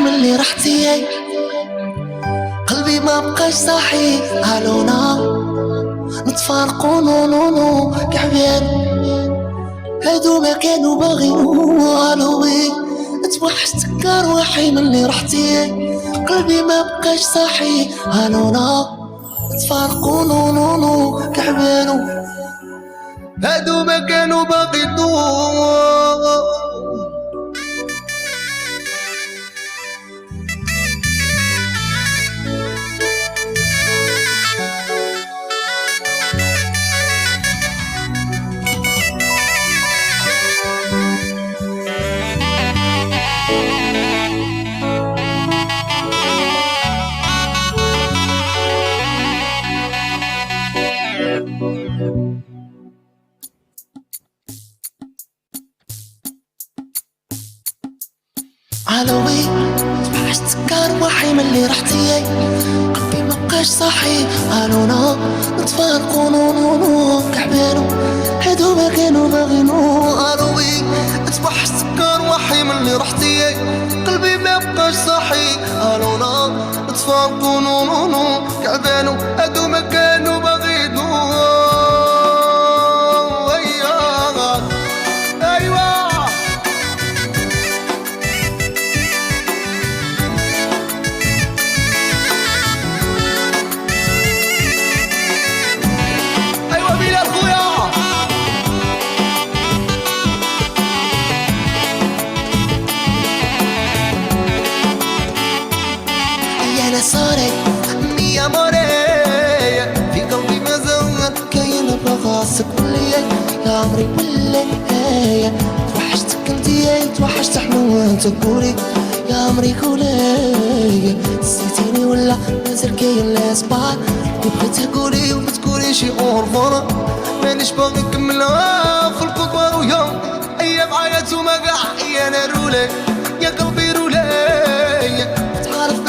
ملي رحتي قلبي ما بقاش صاحي. الونا نتفارقو نو نو نو كعبان هادو ما كانوا باغينو. الوي توحشتك روحي ملي رحتي قلبي ما بقاش صاحي. الونا نتفارقو نو نو نو كعبانو هادو ما كانوا باغينو. علوي توحشتك روحي ملي رحتي قلبي مبقاش صاحي. الونا نتفارقو نو نو نو كعبانو هادو ما كانوا باغينو. الوي توحشتك روحي ملي رحتي قلبي مبقاش صاحي. الونا نتفارقو نو نو نو كعبانو هادو ما كانوا باغينو. صاري مي اموري في قلبي ما زال كاين براسك ولي يا عمري ولي توحشتك انتي توحشت حنون تقولي يا عمري قولي نسيتيني ولا مازال كاين الاسبار اللي بغيت تقولي وما تقولي شي اورفور. مانيش باغي نكملها في الكبار ويا ايام عياتو ما كاع يا انا رولي يا قلبي رولي تعرف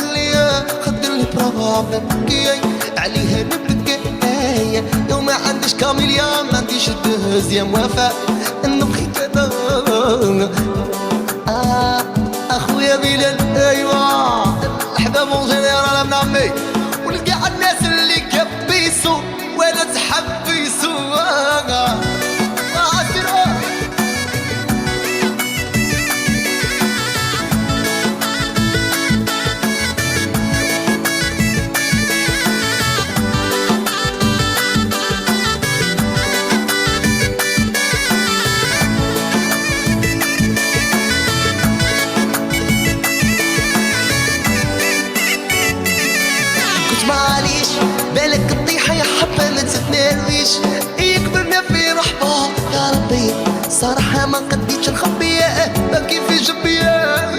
بروبلم عليها نبكي يوم ما عندش كاميليا ما عنديش الدهز يا موافق نبغيك اخويا بلال ايوا احباب جينيرال من عمي ولكاع الناس اللي كبيسو ولا تحبيسو. بالك تطيح يا حبة ما تتناويش يكبرنا في رحبة يا ربي صراحة ما قديتش نخبيها ما كيفي جنبيا.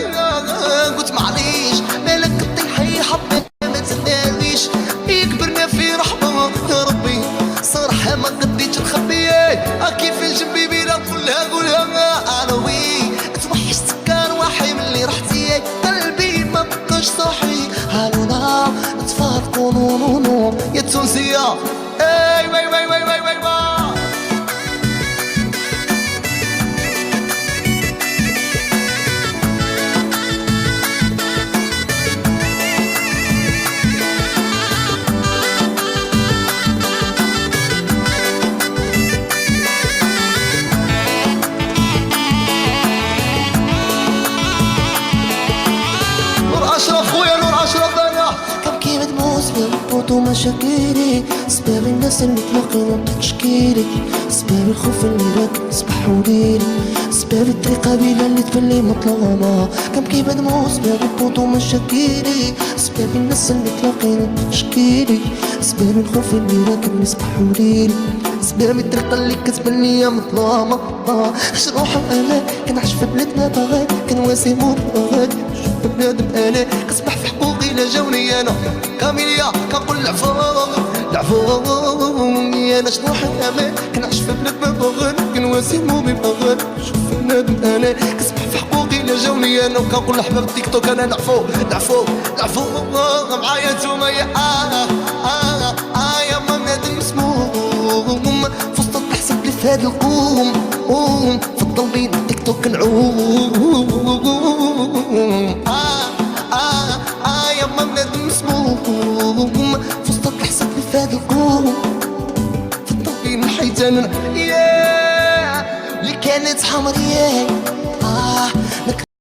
قلت معليش بالك تطيح يا حبة ما تتناويش يكبرنا في رحبة يا ربي صراحة ما قديتش نخبيها كيفي جنبي بلا كلها قولها. الوي توحشتك روحي ملي رحتي قلبي ما بقاش صاحي. الونا نتفارقو نو نو نو يا تونسية اي وي وي وي وي وي نور أشرف خويا نور أشرف أنا كم كيما دموس بوطو مشاكلي سباب الناس اللي تلاقينا تشكيلي سباب الخوف اللي راك صبح وليلي سباب الطريقة بلا اللي تبلي مطلوبة كم كيما دموس بوطو مشاكلي سباب الناس اللي تلاقينا تشكيلي سباب الخوف اللي راك صبح وليلي سباب الطريقة اللي كتبان ليا مظلمة. شروح انا كنعيش في بلادنا باغي كنواسي باغي نشوف بنادم انا كسبح في حقوقي لا جاوني انا كاميليا كنقول العفو انا شروح انا كنعيش في بلادنا باغي كنواسي باغي نشوف بنادم انا كسبح في حقوقي لا جاوني انا وكنقول لحباب التيك توك انا نعفو معايا نتوما يا يا ما بنادم مسموم في وسط تحسب لي في هاد القوم فضل بين التيك توك نعوم في الطوكين حيت انا اللي كانت حمرياي